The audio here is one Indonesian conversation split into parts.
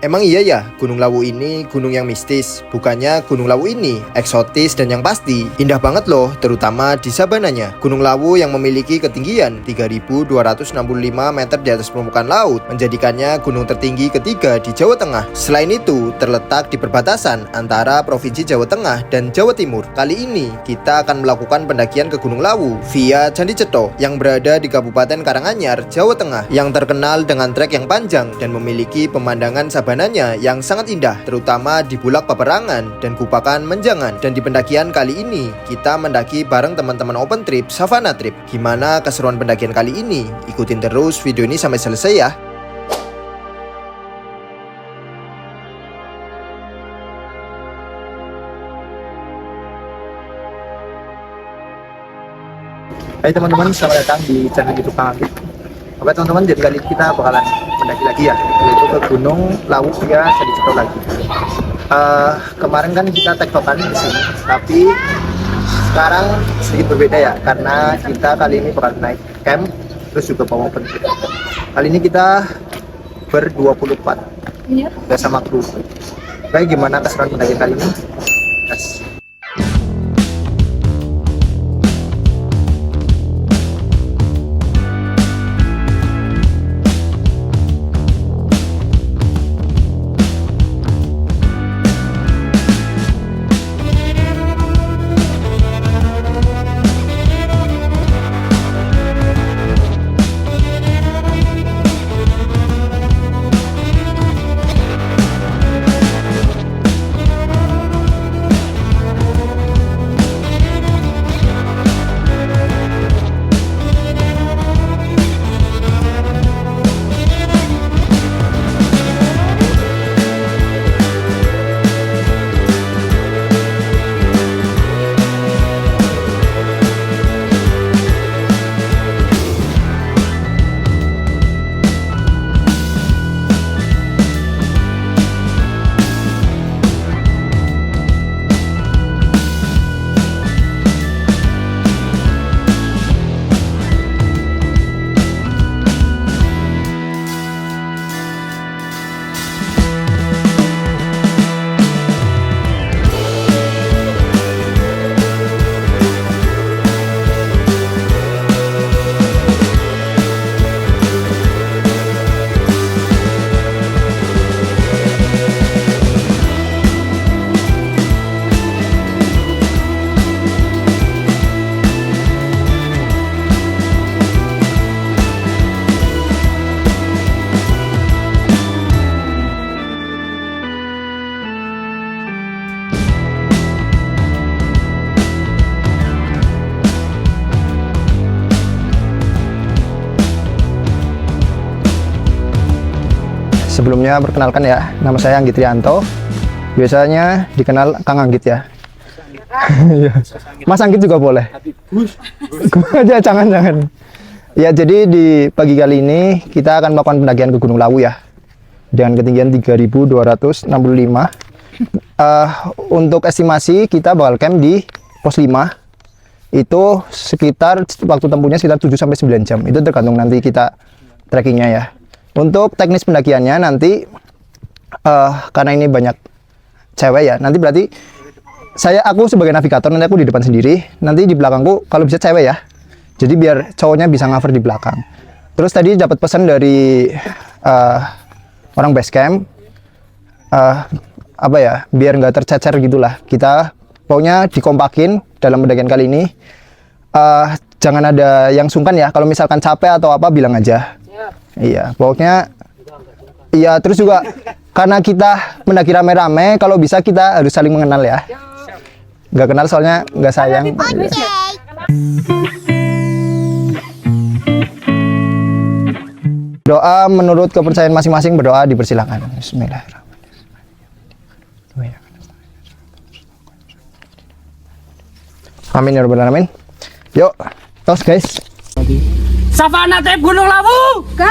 Emang iya ya, Gunung Lawu ini gunung yang mistis. Bukannya Gunung Lawu ini eksotis dan yang pasti indah banget loh, terutama di sabananya. Gunung Lawu yang memiliki ketinggian 3.265 meter di atas permukaan laut, menjadikannya gunung tertinggi ketiga di Jawa Tengah. Selain itu, terletak di perbatasan antara Provinsi Jawa Tengah dan Jawa Timur. Kali ini, kita akan melakukan pendakian ke Gunung Lawu via Candi Cetho yang berada di Kabupaten Karanganyar, Jawa Tengah, yang terkenal dengan trek yang panjang dan memiliki pemandangan sabananya yang sangat indah, terutama di Bulak Paperangan dan Kupakan Menjangan. Dan di pendakian kali ini, kita mendaki bareng teman-teman Open Trip Savana Trip. Gimana keseruan pendakian kali ini? Ikutin terus video ini sampai selesai ya. Hai teman-teman, selamat datang di channel YouTube Kang Anggit. Oke teman-teman, jadi kali ini kita bakalan mendaki lagi ya, yaitu ke Gunung Lawu via Candi Cetho lagi. Kemarin kan kita tektokan di sini, tapi sekarang sedikit berbeda ya, karena kita kali ini bakal naik camp, terus juga bawa open trip. Kali ini kita ber-24, udah sama kru. Oke, gimana keseruan pendaki kali ini? Yes. Sebelumnya perkenalkan ya, nama saya Anggit Rianto. Biasanya dikenal Kang Anggit ya. Mas Anggit juga boleh. Aja jangan. Ya, jadi di pagi kali ini kita akan melakukan pendakian ke Gunung Lawu ya. Dengan ketinggian 3.265. Untuk estimasi kita bakal camp di pos 5. Itu sekitar waktu tempuhnya sekitar 7-9 jam. Itu tergantung nanti kita trekkingnya ya. Untuk teknis pendakiannya nanti karena ini banyak cewek ya, nanti berarti aku sebagai navigator, nanti aku di depan sendiri, nanti di belakangku kalau bisa cewek ya, jadi biar cowoknya bisa cover di belakang. Terus tadi dapat pesan dari orang base camp, apa ya, biar nggak tercecer gitulah, kita pokoknya dikompakin dalam pendakian kali ini. Jangan ada yang sungkan ya, kalau misalkan capek atau apa bilang aja. Iya, pokoknya iya. Terus juga karena kita mendaki rame-rame, kalau bisa kita harus saling mengenal ya. Nggak kenal soalnya nggak sayang. Doa menurut kepercayaan masing-masing, berdoa dipersilakan. Bismillahirrahmanirrahim. Amin ya rabbal alamin. Yuk, tos guys. Savana Trip Gunung Lawu. Oke.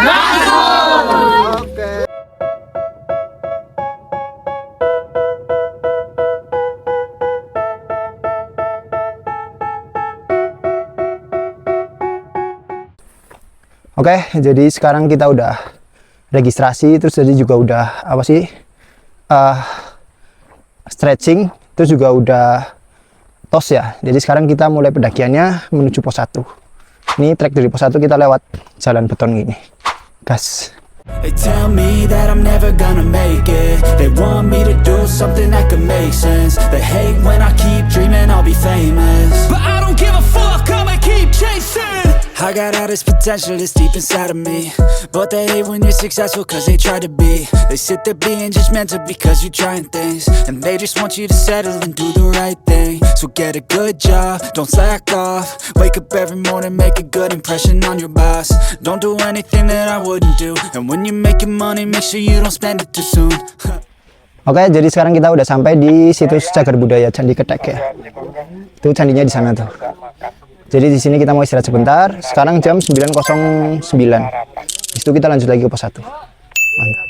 Oke, jadi sekarang kita udah registrasi, terus tadi juga udah apa sih stretching, terus juga udah tos ya. Jadi sekarang kita mulai pendakiannya menuju pos 1. Ini trek dari pos 1 kita lewat jalan beton gini. Gas. They tell me that I'm never gonna make it. They want me to do something that could make sense. They hate when I keep dreaming I'll be famous, but I don't give a fuck, I'ma keep chasing. I got all this potential that's deep inside of me, but they hate when you're successful cause they try to be. They sit there being judgmental because you're trying things, and they just want you to settle and do the right thing. So get a good job, don't slack off. Wake up every morning, make a good impression on your boss. Don't do anything that I wouldn't do, and when you're making money, make sure you don't spend it too soon. Oke, jadi sekarang kita udah sampai di situs Cagar Budaya Candi Ketek ya. Itu candinya di sana tuh. Jadi di sini kita mau istirahat sebentar. Sekarang jam 9.09. Itu kita lanjut lagi ke pos 1. Mantap.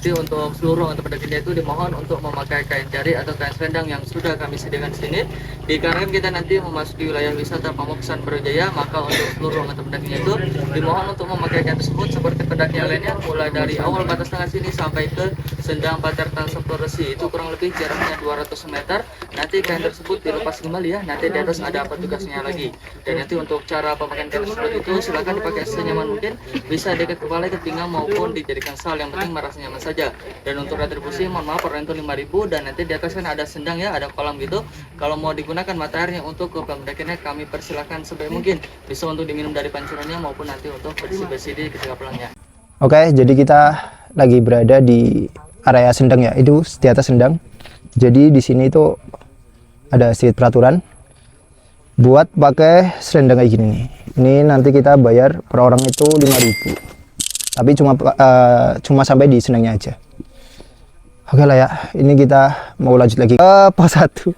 Untuk seluruh anggota pendakinya itu dimohon untuk memakai kain jari atau kain selendang yang sudah kami sediakan di sini. Dikarenakan kita nanti memasuki wilayah wisata Pamuksan Brawijaya, maka untuk seluruh anggota pendakinya itu dimohon untuk memakai kain tersebut seperti pendaki yang lainnya, mulai dari awal batas tengah sini sampai ke Sendang Pacartan Sepuresi. Itu kurang lebih jaraknya 200 meter. Nanti kain tersebut dilepas kembali ya. Nanti di atas ada petugasnya lagi. Dan nanti untuk cara pemakaian kain tersebut itu silakan dipakai senyaman mungkin, bisa dekat kepala, ke pinggang maupun dijadikan sal, yang penting merasa nyaman saja. Dan untuk retribusi mohon maaf per orang itu 5.000, dan nanti di atas kan ada sendang ya, ada kolam gitu. Kalau mau digunakan mata airnya untuk ke pendakiannya kami persilahkan sebaik mungkin, bisa untuk diminum dari pancurannya maupun nanti untuk bersih-bersih di ketika pulangnya. Oke, jadi kita lagi berada di area sendang ya, itu di atas sendang. Jadi di sini itu ada sedikit peraturan buat pakai selendang kayak gini nih. Ini nanti kita bayar per orang itu 5.000. Tapi cuma sampai di sendangnya aja. Oke lah ya, ini kita mau lanjut lagi ke pos 1.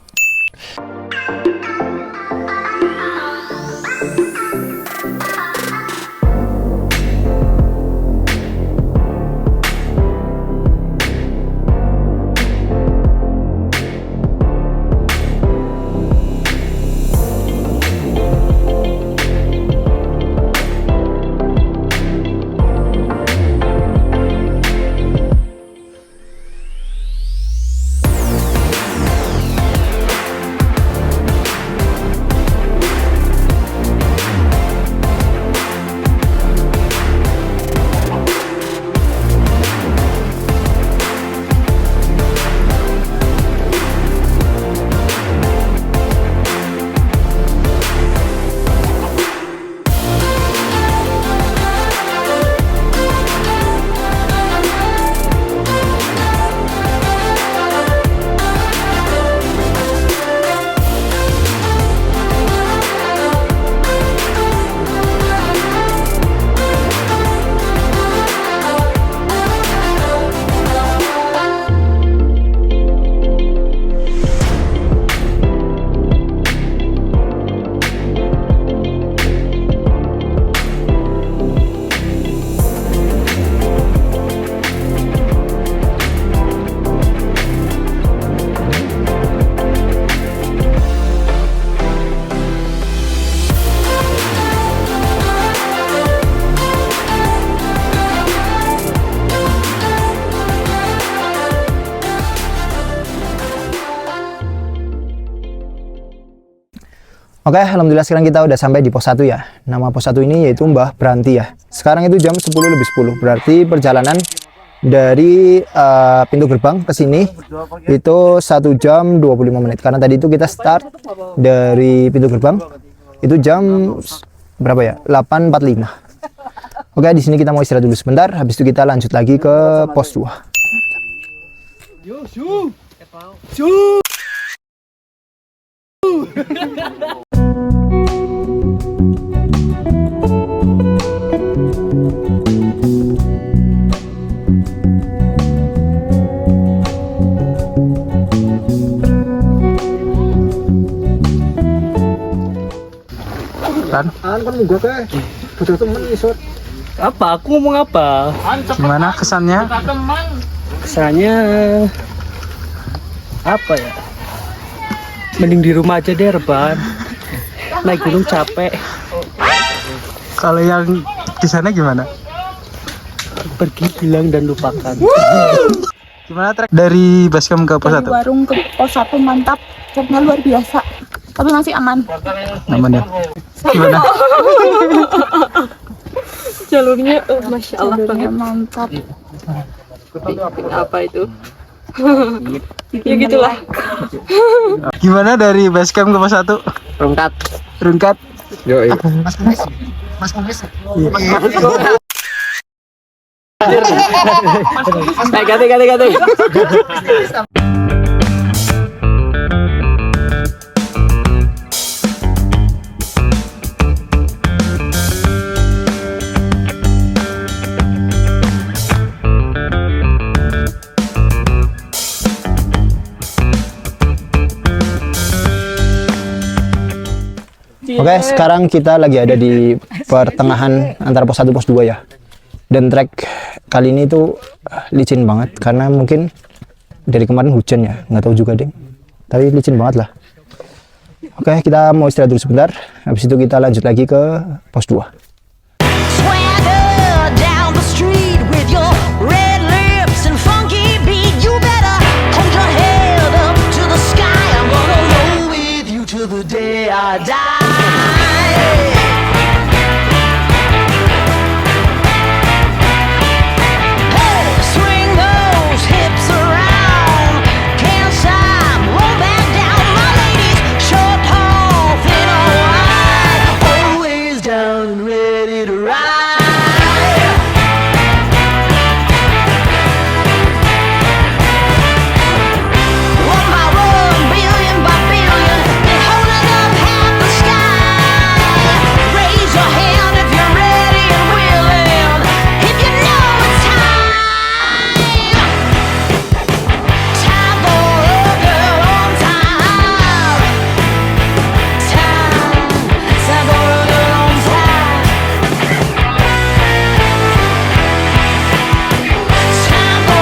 Oke, alhamdulillah sekarang kita udah sampai di pos 1 ya. Nama pos 1 ini yaitu Mbah Branti ya. Sekarang itu jam 10:10. Berarti perjalanan dari pintu gerbang ke sini itu 1 jam 25 menit. Karena tadi itu kita start dari pintu gerbang itu jam berapa ya? 8.45. Oke, di sini kita mau istirahat dulu sebentar. Habis itu kita lanjut lagi ke pos 2. kan munggah kae. Bodoh temen isor. Apa? Aku ngomong apa? Gimana kesannya? Kesannya apa ya? Mending di rumah aja deh rebahan. Naik gunung capek. Kalau yang di sana gimana? Pergi, bilang dan lupakan. Gimana trek dari basecamp ke pos Dari 1? warung ke pos 1 mantap, truknya luar biasa, tapi masih aman. Aman ya? Gimana? Jalurnya, masya Allah Jalurnya banget. mantap. Apa itu? Ya gitulah. Gimana dari basecamp ke pos 1? Rungkat. Rungkat. Ganti. Oke, sekarang kita lagi ada di pertengahan antara pos 1 pos 2 ya. Dan trek kali ini tuh licin banget karena mungkin dari kemarin hujan ya, nggak tahu juga deh. Tapi licin banget lah. Oke, kita mau istirahat dulu sebentar. Habis itu kita lanjut lagi ke pos 2. Swagger down the street with your red lips and funky beat. You better hold your head up to the sky. I'm gonna roll with you till the day I die. Hey, swing those hips around. Can't stop, roll back down. My ladies, short, tall, thin or wide, always down and ready to ride. One by one, billion by billion, they're holding up half the sky. Raise your hand if you're ready and willing, if you know it's time. Time for a girl on time. Time for a girl on time. Time for a girl on time. Whether you're ready or not. Time for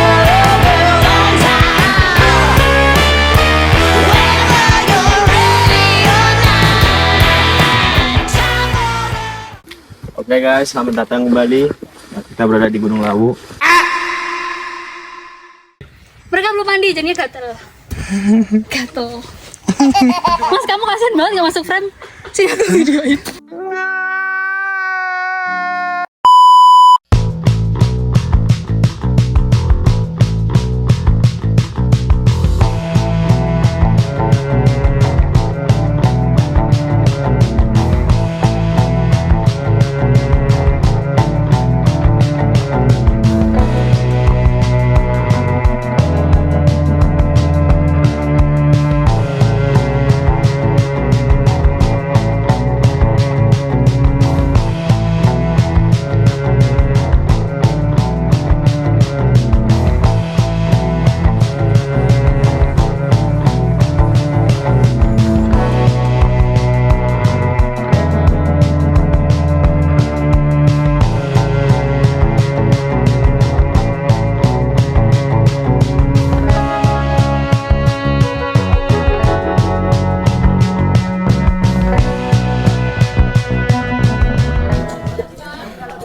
Oke guys, selamat datang kembali. Kita berada di Gunung Lawu. Mereka belum mandi, jadinya gatel. Gatel. Mas, kamu kasihan banget gak masuk frame. Sini aku videoin.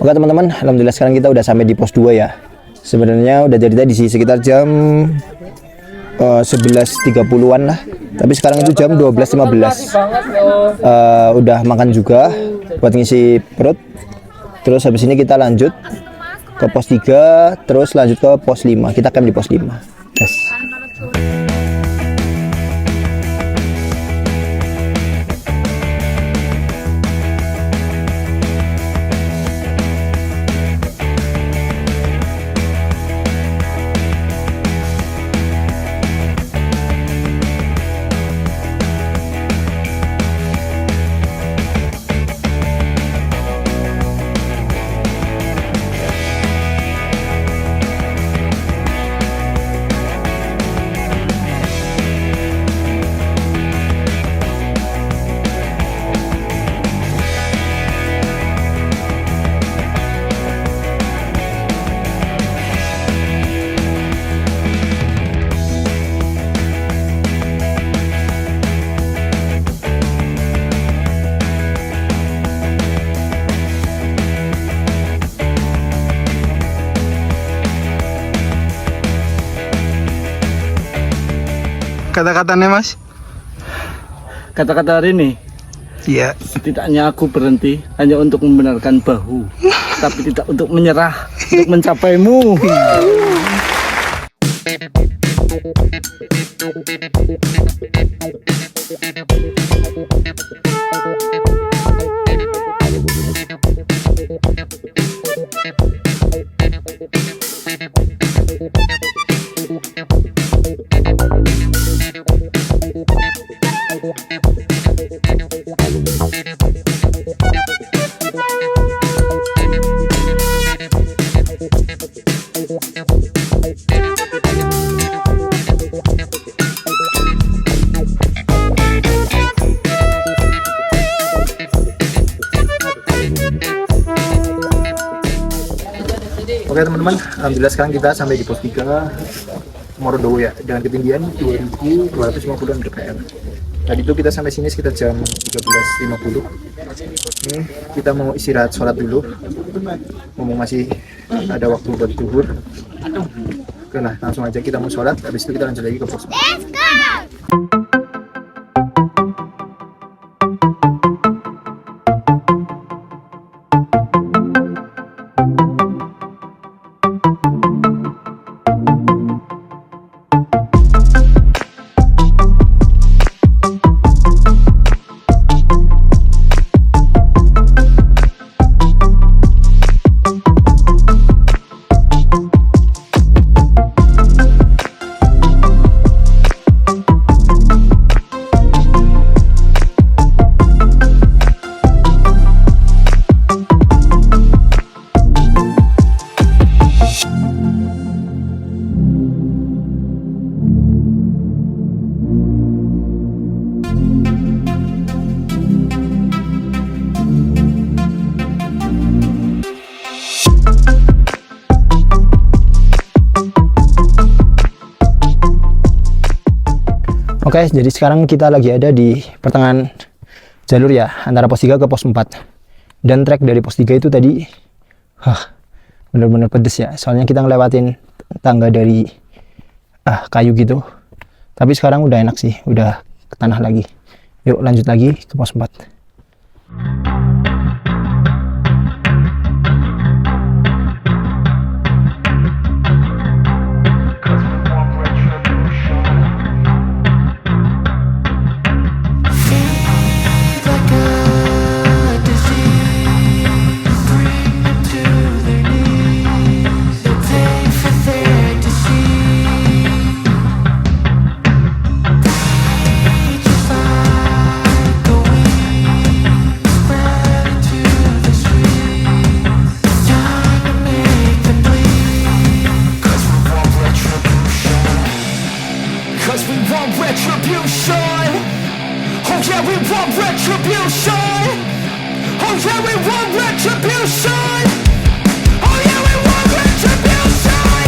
Oke teman-teman, alhamdulillah sekarang kita udah sampai di pos 2 ya. Sebenarnya udah dari tadi sih sekitar jam 11.30-an lah. Tapi sekarang itu jam 12.15. Udah makan juga buat ngisi perut. Terus habis ini kita lanjut ke pos 3, terus lanjut ke pos 5. Kita camp di pos 5. Yes. Kata-katanya Mas? Kata-kata hari ini, Iya. setidaknya aku berhenti hanya untuk membenarkan bahu, tapi tidak untuk menyerah, untuk mencapaimu. Oke teman-teman, alhamdulillah sekarang kita sampai di pos 3 Morodowo ya, dengan ketinggian 2250 mdpl. Tadi itu kita sampai sini sekitar jam 13.50. Ini kita mau istirahat sholat dulu. Ngomong masih ada waktu buat zuhur. Oke lah, langsung aja kita mau sholat. Habis itu kita lanjut lagi ke pos 4. Oke, jadi sekarang kita lagi ada di pertengahan jalur ya, antara pos 3 ke pos 4. Dan trek dari pos 3 itu tadi bener-bener pedes ya, soalnya kita ngelewatin tangga dari kayu gitu. Tapi sekarang udah enak sih, udah ke tanah lagi. Yuk lanjut lagi ke pos 4. Cause we want retribution. Oh yeah, we want retribution. Oh yeah, we want retribution. Oh yeah, we want retribution.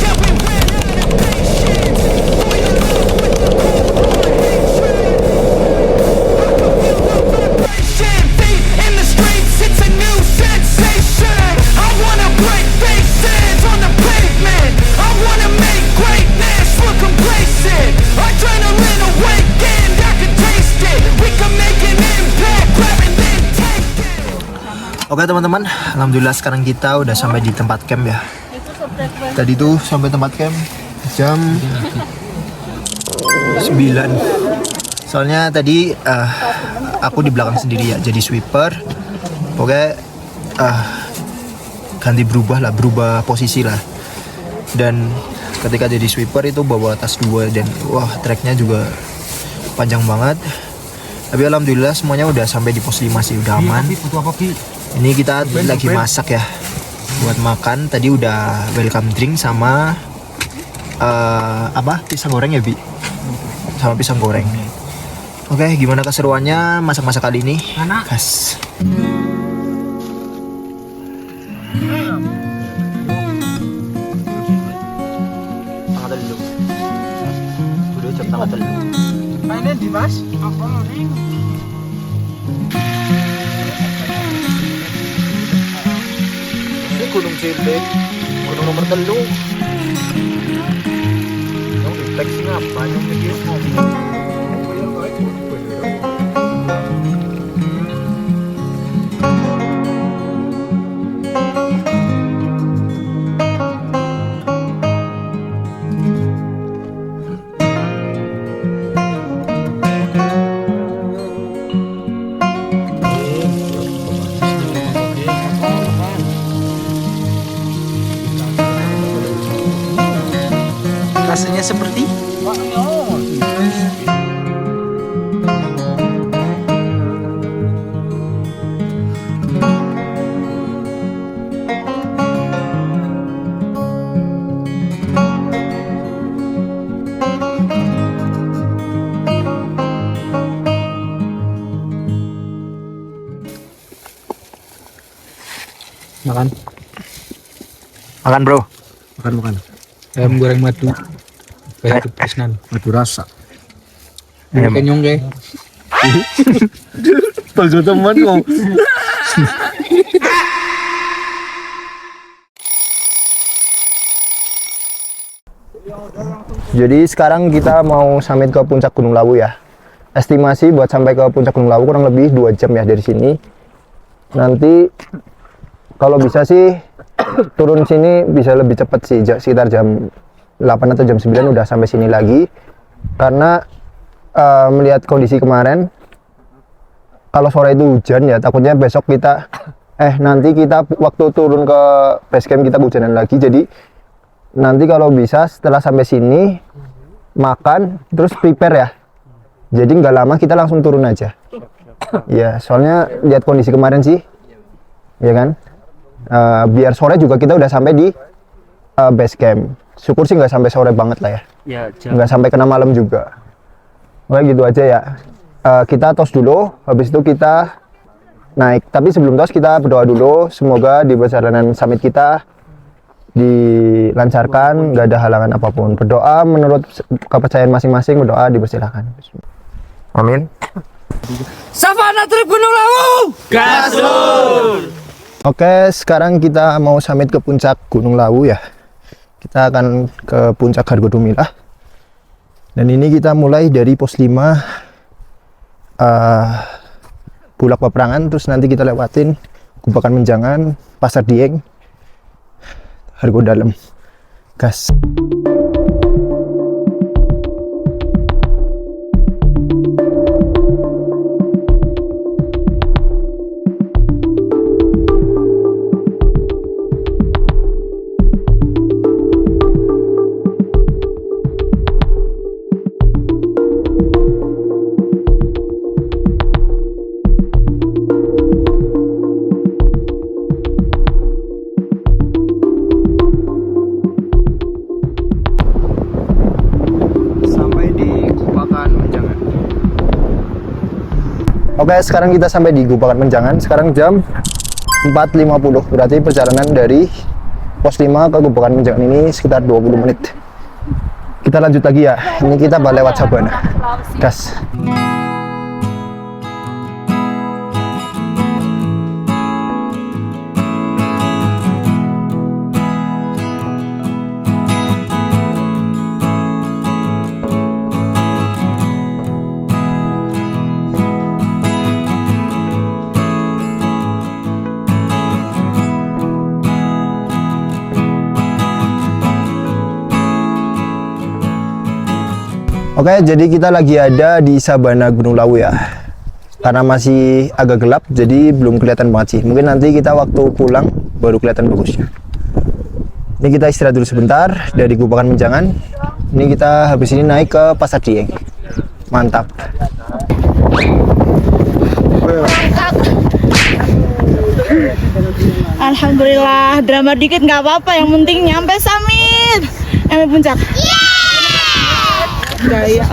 Yeah, we ran out of patience. We in love with the cold hatred. I can feel the vibration. Feet in the streets, it's a new sensation. I wanna break faces on the pavement. I wanna make greatness look complacent. Adrenaline awakened, I can taste it. We can make an impact, grab and then take it. Oke teman-teman, alhamdulillah sekarang kita udah sampai di tempat camp ya. Tadi tuh sampai tempat camp jam 9. Soalnya tadi aku di belakang sendiri ya, jadi sweeper. Pokoknya ganti berubah posisi lah. Dan ketika jadi sweeper itu bawa tas 2 dan wah treknya juga panjang banget. Tapi alhamdulillah semuanya udah sampai di pos 5 sih, udah aman. Ini kita lagi masak ya buat makan. Tadi udah welcome drink sama pisang goreng ya Bi, sama pisang goreng. Oke, gimana keseruannya masak-masak kali ini? Gas. Tanggal dulu. Udah jam tanggal dulu. Mainin di Mas? Ini Gunung Cilik, gunung nomor 3. Teksnya apa? Rasanya seperti makan. Makan, bro. Makan. Ayam goreng madu. Kayak kepisnan. Madu rasa. Kenyong kayak. Palsu teman kok. Jadi sekarang kita mau summit ke puncak Gunung Lawu ya. Estimasi buat sampai ke puncak Gunung Lawu kurang lebih 2 jam ya dari sini. Nanti kalau bisa sih turun sini bisa lebih cepat sih, sekitar jam 8 atau jam 9 udah sampai sini lagi. Karena melihat kondisi kemarin, kalau sore itu hujan ya, takutnya besok kita nanti kita waktu turun ke base camp kita kehujanan lagi. Jadi nanti kalau bisa setelah sampai sini makan terus prepare ya. Jadi nggak lama kita langsung turun aja. Ya, soalnya lihat kondisi kemarin sih, ya kan. Biar sore juga kita udah sampai di base camp. Syukur sih nggak sampai sore banget lah ya. Nggak sampai kena malam juga. Oke, gitu aja ya. Kita tos dulu, habis itu kita naik. Tapi sebelum tos kita berdoa dulu, semoga di perjalanan summit kita dilancarkan, nggak ada halangan apapun. Berdoa menurut kepercayaan masing-masing, berdoa dipersilakan. Amin. Savana Trip Gunung Lawu. Gasur. Oke, sekarang kita mau summit ke puncak Gunung Lawu ya. Kita akan ke puncak Hargodumilah. Dan ini kita mulai dari pos 5 Bulak Peperangan, terus nanti kita lewatin Gubakan Menjangan, Pasar Dieng, Hargo Dalem. Gas. Oke, sekarang kita sampai di Gubakan Menjangan. Sekarang jam 4.50. Berarti perjalanan dari pos 5 ke Gubakan Menjangan ini sekitar 20 menit. Kita lanjut lagi ya. Ini kita lewat Sabana. Gas. Oke, jadi kita lagi ada di Sabana Gunung Lawu ya. Karena masih agak gelap, jadi belum kelihatan banget sih. Mungkin nanti kita waktu pulang baru kelihatan bagusnya. Ini kita istirahat dulu sebentar dari Gubakan Menjangan. Ini kita habis ini naik ke Pasar Dieng. Mantap. Alhamdulillah, drama dikit nggak apa-apa. Yang penting nyampe summit, nyampe puncak. Gaya.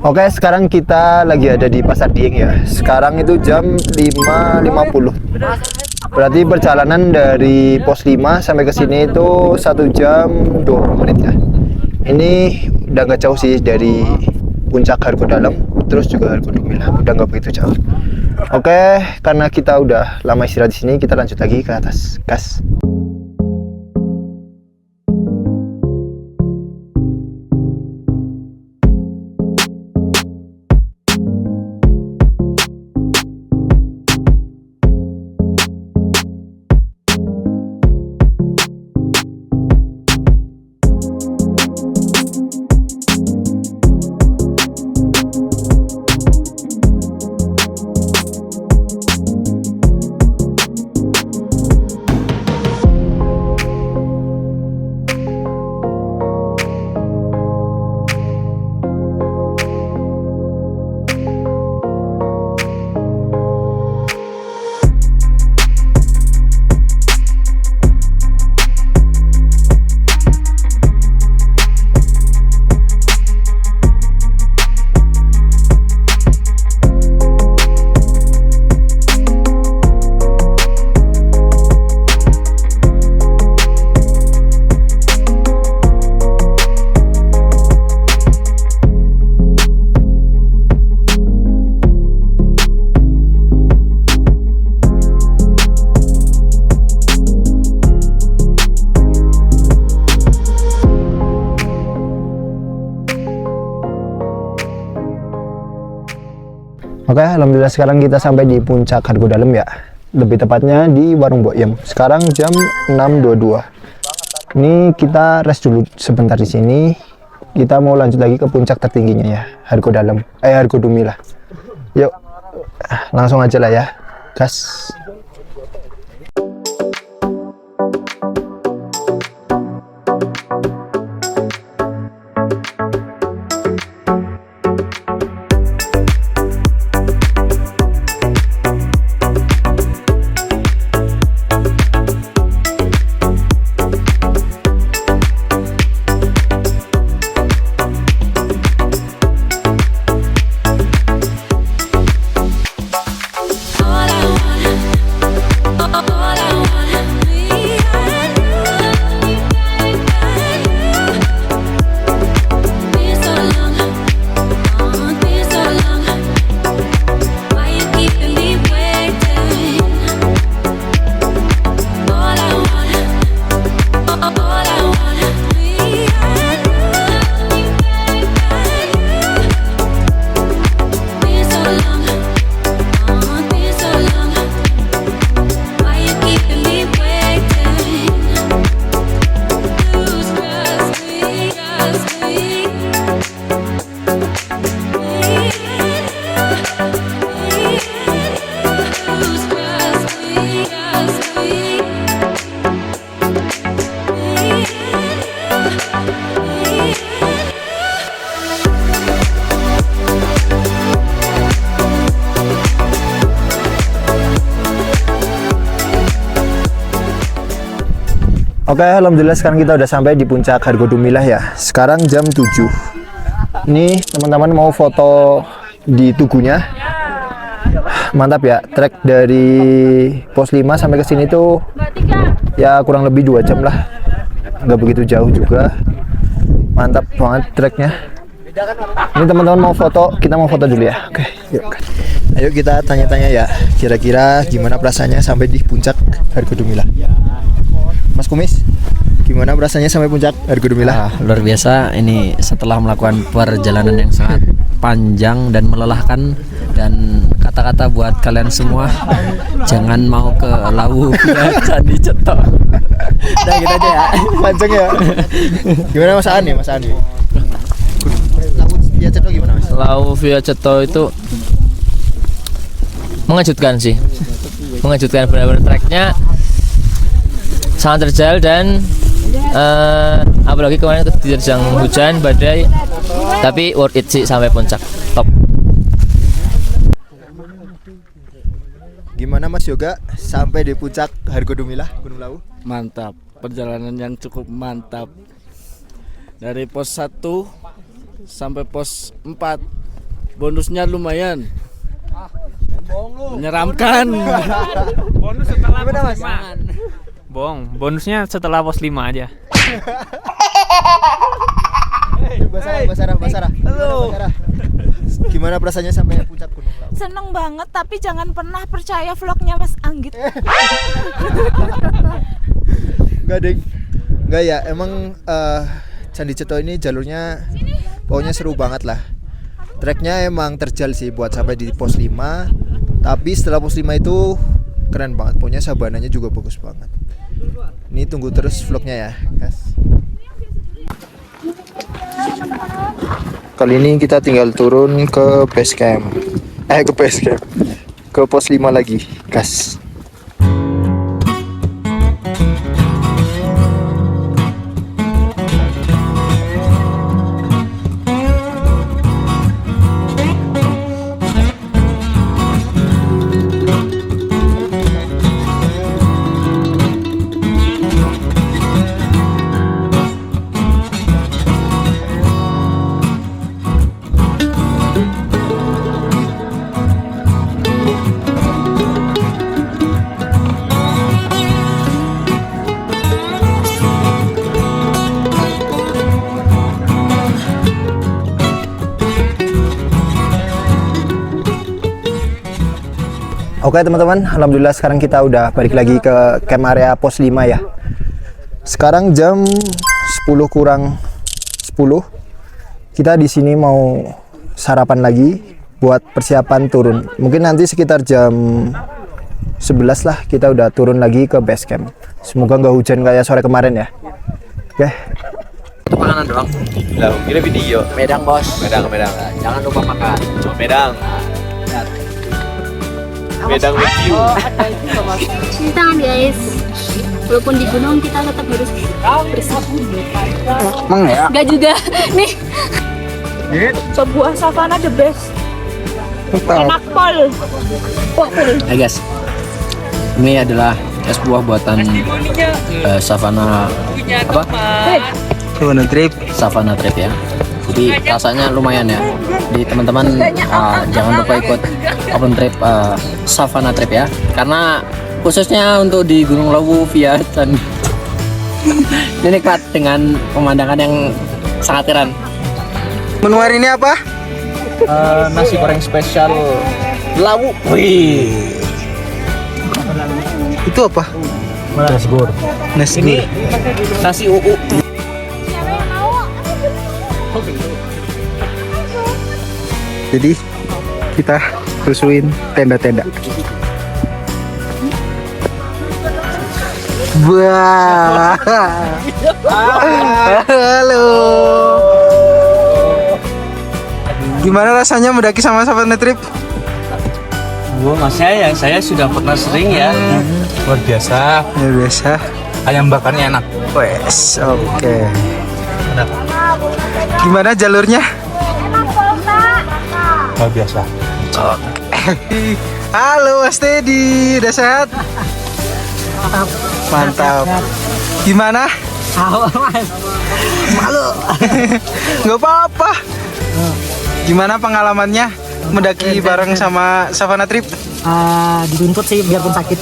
Oke, sekarang kita lagi ada di Pasar Dieng ya. Sekarang itu jam 5.50. Berarti perjalanan dari pos 5 sampai ke sini itu 1 jam 20 menit ya. Ini udah nggak jauh sih dari puncak Hargo Dalam, terus juga Hargo Dumilah. Udah nggak begitu jauh. Oke, karena kita udah lama istirahat di sini, kita lanjut lagi ke atas. Gas. Oke, alhamdulillah sekarang kita sampai di puncak Hargo Dalam ya. Lebih tepatnya di Warung Boyem. Sekarang jam 6.22. Ini kita rest dulu sebentar di sini. Kita mau lanjut lagi ke puncak tertingginya ya, Hargo Dalam. Hargo Dumilah. Yuk, langsung aja lah ya. Gas. Oke, alhamdulillah sekarang kita udah sampai di puncak Hargo Dumilah ya. Sekarang jam 7. Ini teman-teman mau foto di tugunya. Mantap ya, trek dari pos 5 sampai ke sini tuh ya kurang lebih 2 jam lah. Nggak begitu jauh juga. Mantap banget treknya. Ini teman-teman mau foto, kita mau foto dulu ya. Oke, yuk. Ayo kita tanya-tanya ya, kira-kira gimana perasaannya sampai di puncak Hargo Dumilah. Mas Kumis, gimana perasaannya sampai puncak Hargo Dumilah? Luar biasa, ini setelah melakukan perjalanan yang sangat panjang dan melelahkan. Dan kata-kata buat kalian semua, jangan mau ke Lawu via Candi Ceto. Udah gitu aja ya. Panjang ya. Gimana Mas Ani? Lawu via Ceto gimana Mas? Lawu via Ceto itu mengejutkan sih, mengejutkan benar-benar. Treknya sangat terjal dan apalagi kemarin itu diterjang hujan badai, tapi worth it sih sampai puncak, top. Gimana Mas Yoga sampai di puncak Hargo Dumilah Gunung Lawu? Mantap, perjalanan yang cukup mantap. Dari pos 1 sampai pos 4 Bonusnya lumayan. Menyeramkan. Bonus setelah pos 5. Bohong, bonusnya setelah pos 5 aja. Basarah. Halo. Gimana perasaannya sampai puncak Gunung Lawu? Seneng banget, tapi jangan pernah percaya vlognya Mas Anggit. Enggak, Ding. Enggak ya, emang Candi Ceto ini jalurnya pokoknya seru banget lah. Treknya emang terjal sih buat sampai di pos 5. Tapi setelah pos 5 itu keren banget. Pokoknya sabananya juga bagus banget. Ini tunggu terus vlognya ya, guys. Kali ini kita tinggal turun ke base camp. Ke pos 5 lagi, guys. Oke teman-teman, alhamdulillah sekarang kita udah balik lagi ke camp area pos 5 ya. Sekarang jam 10 kurang 10. Kita di sini mau sarapan lagi buat persiapan turun. Mungkin nanti sekitar jam 11 lah kita udah turun lagi ke base camp. Semoga nggak hujan kayak sore kemarin ya. Oke. Makanan doang. Lah, kira video. Medang bos. Medang. Jangan lupa makan. Medang. Medang with you. Cuci tangan guys. Walaupun di gunung kita tetap harus bersih. Emang ya? Enggak juga. Nih. Sebuah savana the best. Enak pol. Wah, pol. Hai guys. Ini adalah es buah buatan Savana apa? Savana Trip ya. Jadi rasanya lumayan ya. Jadi teman-teman jangan lupa ikut open trip Savana Trip ya. Karena khususnya untuk di Gunung Lawu via Candi. Ini nikmat dengan pemandangan yang sangat keren. Menu hari ini apa? Nasi goreng spesial Lawu. Wih. Itu apa? Nasi goreng. Ini nasi UU. Jadi kita rusuhin tenda-tenda. Wah. Halo. Gimana rasanya mendaki sama Savana Trip? Saya sudah pernah sering ya. Luar biasa. Luar biasa. Ayam bakarnya enak. Wes, oke. Gimana jalurnya? Luar biasa. Halo Mas Teddy, udah sehat? Mantap. Gimana? Malu. Nggak apa-apa. Gimana pengalamannya mendaki bareng sama Savana Trip? Dituntut sih biarpun sakit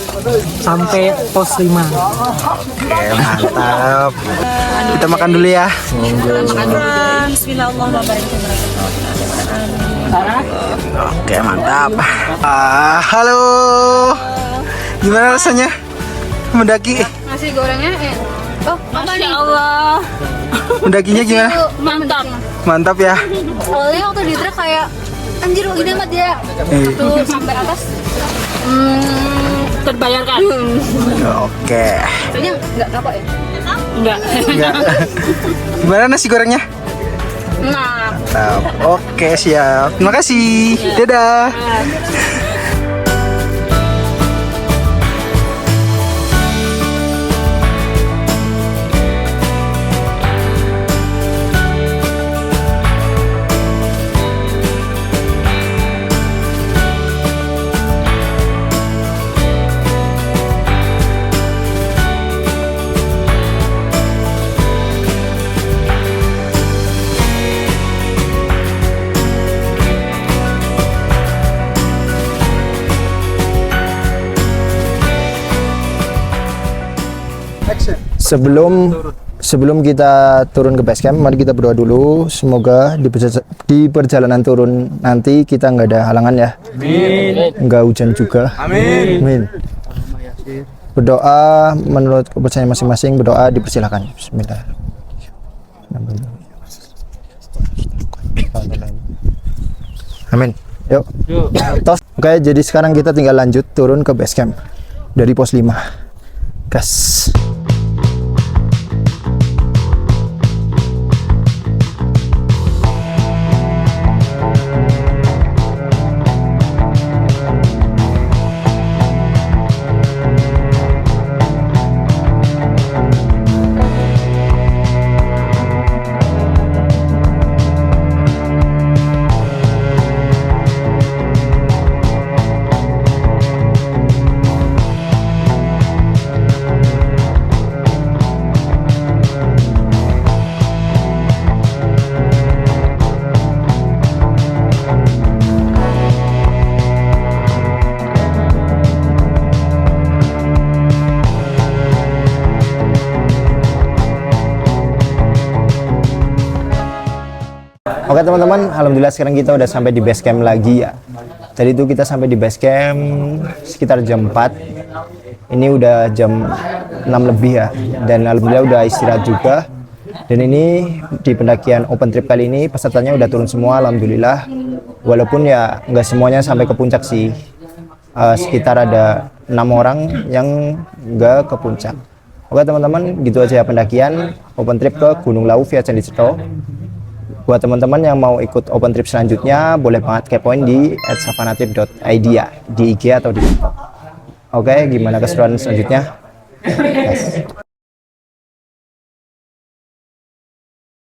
sampai pos 5. Oke, mantap. Kita makan dulu ya. Oke, mantap. Halo. Gimana rasanya mendaki? Nasi gorengnya Masya Allah. Mendakinya gimana? Mantap. Mantap ya. Soalnya waktu di trek kayak anjir gini amat ya. Waktu sampai atas terbayarkan. Oke. Kayaknya nggak kapok ya? Enggak. Gimana nasi gorengnya? Nah. Mantap. Oke, siap. Terima kasih. Dadah. Sebelum kita turun ke base camp, mari kita berdoa dulu. Semoga di perjalanan turun nanti kita nggak ada halangan ya. Amin. Nggak hujan juga. Amin. Amin. Berdoa menurut kepercayaan masing-masing, berdoa dipersilakan. Bismillah. Amin. Yuk. Tos. Oke, jadi sekarang kita tinggal lanjut turun ke base camp dari pos 5. Gas. Oke teman-teman, alhamdulillah sekarang kita udah sampai di base camp lagi ya. Tadi itu kita sampai di base camp sekitar jam 4. Ini udah jam 6 lebih ya. Dan alhamdulillah udah istirahat juga. Dan ini di pendakian open trip kali ini pesertanya udah turun semua alhamdulillah. Walaupun ya nggak semuanya sampai ke puncak sih. Sekitar ada 6 orang yang nggak ke puncak. Oke teman-teman, gitu aja pendakian open trip ke Gunung Lawu via Candi Ceto. Buat teman-teman yang mau ikut open trip selanjutnya, boleh banget kepoin di @savanatrip.id ya, di IG atau di TikTok. Oke, gimana keseruan selanjutnya? Yes.